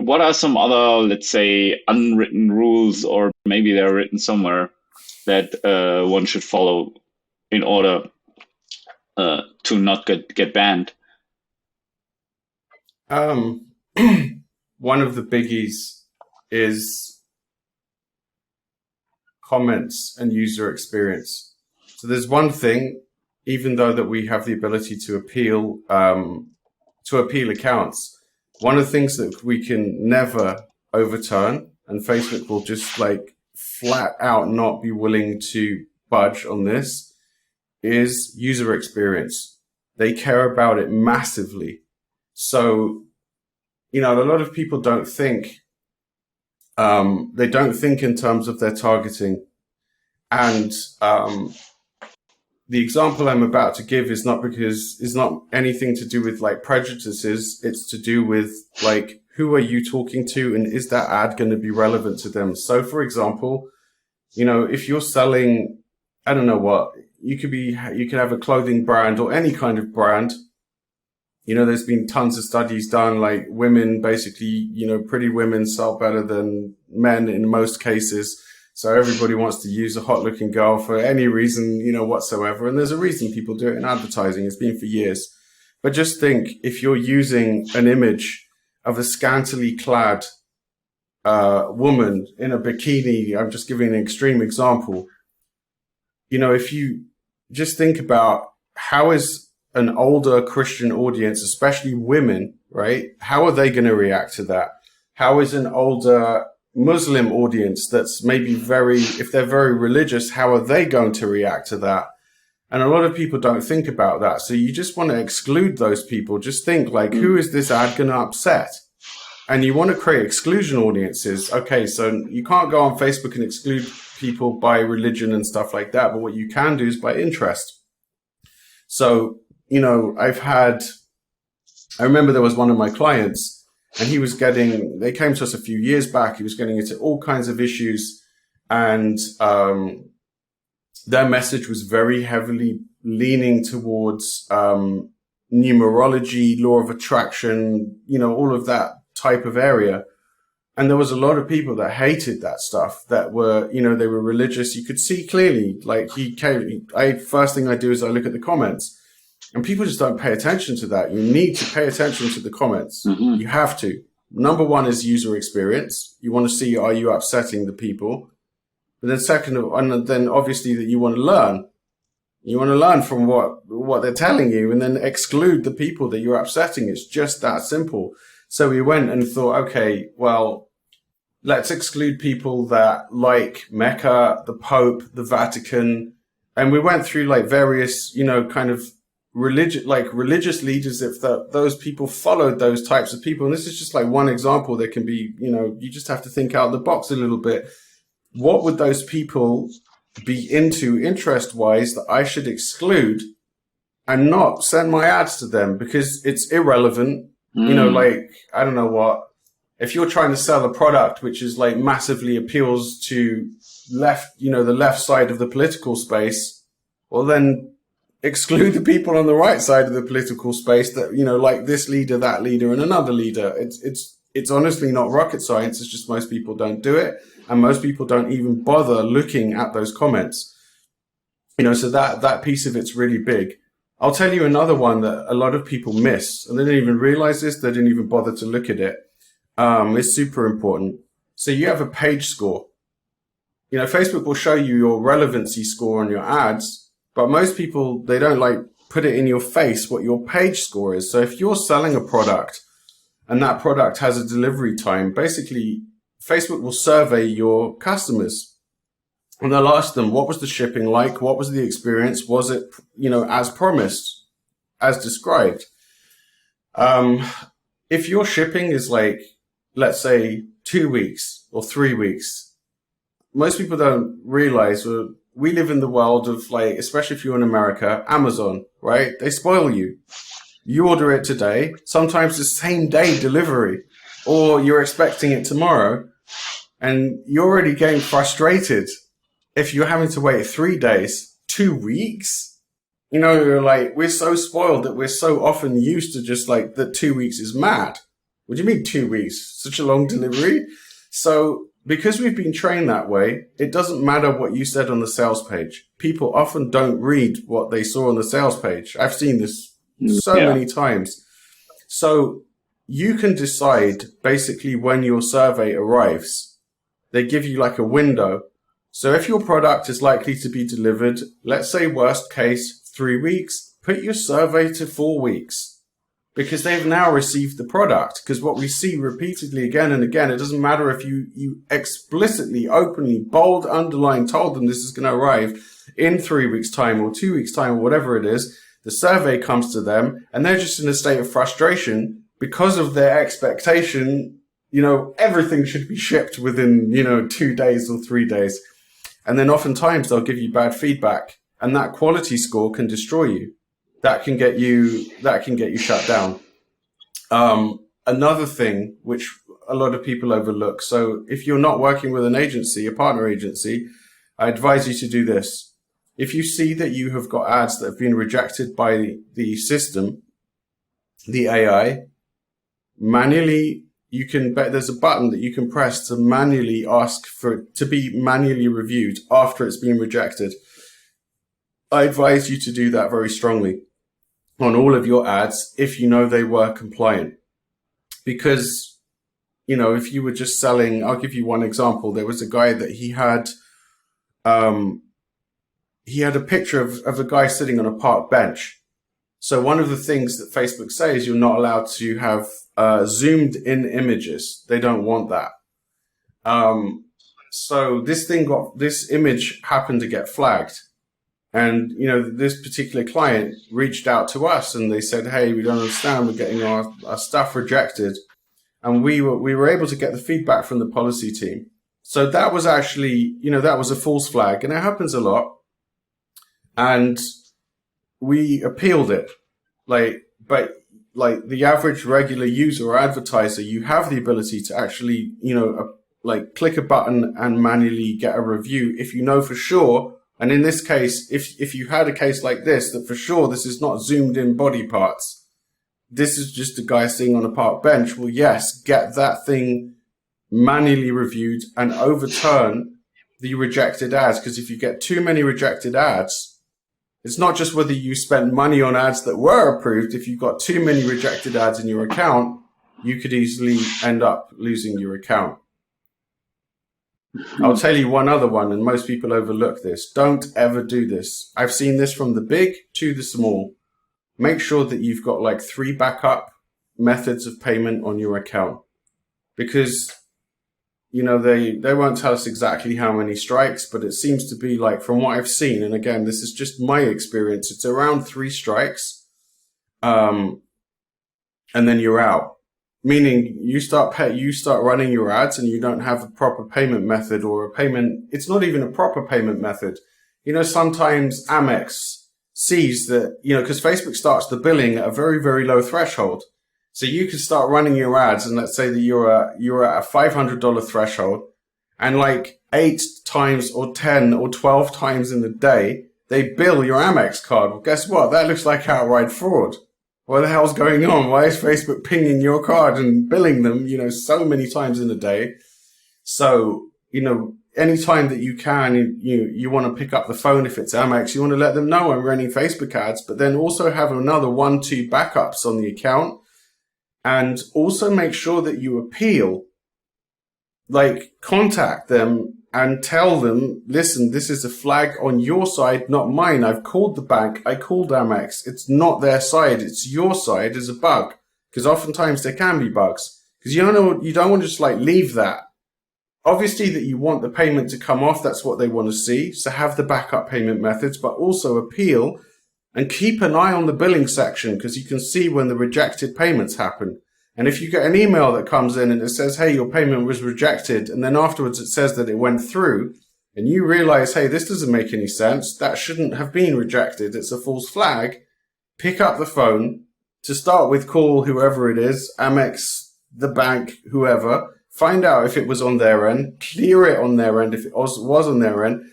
what are some other, let's say, unwritten rules, or maybe they're written somewhere that one should follow in order to not get banned? Um, one of the biggies is comments and user experience. So there's one thing, even though that we have the ability to appeal accounts, one of the things that we can never overturn, and Facebook will just like flat out not be willing to budge on this, is user experience. They care about it massively. So, a lot of people don't think, they don't think in terms of their targeting. And the example I'm about to give is not anything to do with like prejudices. It's to do with like, who are you talking to, and is that ad going to be relevant to them? So, for example, if you're selling, I don't know what, you could have a clothing brand or any kind of brand. There's been tons of studies done, like women basically, pretty women sell better than men in most cases. So everybody wants to use a hot looking girl for any reason, whatsoever. And there's a reason people do it in advertising. It's been for years. But just think, if you're using an image of a scantily clad woman in a bikini, I'm just giving an extreme example. If you just think about, how is an older Christian audience, especially women, right? How are they going to react to that? How is an older Muslim audience that's maybe if they're very religious, how are they going to react to that? And a lot of people don't think about that. So you just want to exclude those people. Just think like, who is this ad going to upset? And you want to create exclusion audiences. Okay, so you can't go on Facebook and exclude people by religion and stuff like that. But what you can do is by interest. So, I remember there was one of my clients, and they came to us a few years back. He was getting into all kinds of issues, and their message was very heavily leaning towards numerology, law of attraction, all of that type of area. And there was a lot of people that hated that stuff, that were, they were religious. You could see clearly, like first thing I do is I look at the comments. And people just don't pay attention to that. You need to pay attention to the comments. Mm-hmm. You have to. Number one is user experience. You want to see, are you upsetting the people? But then second, and then obviously that you want to learn. You want to learn from what they're telling you, and then exclude the people that you're upsetting. It's just that simple. So we went and thought, okay, well, let's exclude people that like Mecca, the Pope, the Vatican. And we went through like various, kind of religious leaders, if those people followed those types of people. And this is just like one example. There can be, you just have to think out of the box a little bit. What would those people be into interest wise that I should exclude and not send my ads to them, because it's irrelevant. Like, I don't know what, if you're trying to sell a product which is like massively appeals to the left side of the political space, well then exclude the people on the right side of the political space that, like this leader, that leader, and another leader. It's honestly not rocket science. It's just most people don't do it. And most people don't even bother looking at those comments. So that piece of it's really big. I'll tell you another one that a lot of people miss, and they didn't even realize this. They didn't even bother to look at it. It's super important. So you have a page score. Facebook will show you your relevancy score on your ads, but most people, they don't like put it in your face what your page score is. So if you're selling a product and that product has a delivery time, basically Facebook will survey your customers. And they'll ask them, what was the shipping like? What was the experience? Was it, as promised, as described? If your shipping is like, let's say 2 weeks or 3 weeks, most people don't realize, we live in the world of like, especially if you're in America, Amazon, right? They spoil you. You order it today, sometimes the same day delivery, or you're expecting it tomorrow, and you're already getting frustrated if you're having to wait 3 days, 2 weeks. You're like, we're so spoiled that we're so often used to just like the 2 weeks is mad. What do you mean 2 weeks? Such a long delivery? So because we've been trained that way, it doesn't matter what you said on the sales page. People often don't read what they saw on the sales page. I've seen this so many times. So you can decide basically when your survey arrives. They give you like a window. So if your product is likely to be delivered, let's say worst case, 3 weeks, put your survey to 4 weeks. Because they've now received the product. Because what we see repeatedly again and again, it doesn't matter if you explicitly, openly, bold, underline, told them this is going to arrive in 3 weeks' time or 2 weeks' time or whatever it is. The survey comes to them and they're just in a state of frustration because of their expectation. Everything should be shipped within, 2 days or 3 days. And then oftentimes they'll give you bad feedback and that quality score can destroy you. That can get you shut down. Another thing which a lot of people overlook. So if you're not working with an agency, a partner agency, I advise you to do this. If you see that you have got ads that have been rejected by the system, the AI, manually, there's a button that you can press to manually ask for it to be manually reviewed after it's been rejected. I advise you to do that very strongly on all of your ads if you know they were compliant. Because, if you were just selling, I'll give you one example. There was a guy that he had a picture of a guy sitting on a park bench. So one of the things that Facebook says, you're not allowed to have zoomed in images. They don't want that. So this image happened to get flagged. And, this particular client reached out to us and they said, hey, we don't understand. We're getting our stuff rejected. And we were able to get the feedback from the policy team. So that was actually, that was a false flag and it happens a lot. And we appealed it. But the average regular user or advertiser, you have the ability to actually, click a button and manually get a review if you know for sure. And in this case, if you had a case like this, that for sure this is not zoomed in body parts, this is just a guy sitting on a park bench. Well, yes, get that thing manually reviewed and overturn the rejected ads. Because if you get too many rejected ads, it's not just whether you spent money on ads that were approved. If you've got too many rejected ads in your account, you could easily end up losing your account. I'll tell you one other one, and most people overlook this. Don't ever do this. I've seen this from the big to the small. Make sure that you've got 3 backup methods of payment on your account. Because, they won't tell us exactly how many strikes, but it seems to be from what I've seen, and again, this is just my experience, it's around 3 strikes, and then you're out. Meaning you start running your ads and you don't have a proper payment method or a payment. It's not even a proper payment method. Sometimes Amex sees that, because Facebook starts the billing at a very, very low threshold. So you can start running your ads and let's say that you're at a $500 threshold and 8 times or 10 or 12 times in the day, they bill your Amex card. Well, guess what? That looks like outright fraud. What the hell's going on? Why is Facebook pinging your card and billing them, so many times in a day? So, anytime that you can, you want to pick up the phone if it's Amex, you want to let them know I'm running Facebook ads, but then also have another 1-2 backups on the account. And also make sure that you appeal, contact them and tell them, listen, this is a flag on your side, not mine. I've called the bank. I called Amex. It's not their side. It's your side. It's a bug. Because oftentimes there can be bugs. Because you don't want to just leave that. Obviously that you want the payment to come off. That's what they want to see. So have the backup payment methods, but also appeal and keep an eye on the billing section because you can see when the rejected payments happen. And if you get an email that comes in and it says, hey, your payment was rejected, and then afterwards it says that it went through, and you realize, hey, this doesn't make any sense, that shouldn't have been rejected, it's a false flag, pick up the phone, to start with, call whoever it is, Amex, the bank, whoever, find out if it was on their end, clear it on their end if it was on their end,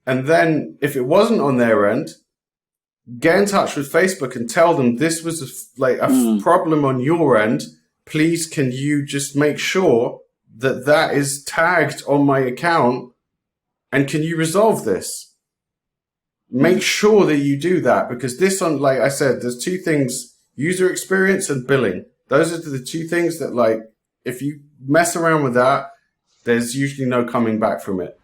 and then if it wasn't on their end, get in touch with Facebook and tell them this was a problem on your end. please can you just make sure that that is tagged on my account, and can you resolve this? Make sure that you do that, because this one, like I said, there's two things: user experience and billing. Those are the two things that, like, if you mess around with that, there's usually no coming back from it.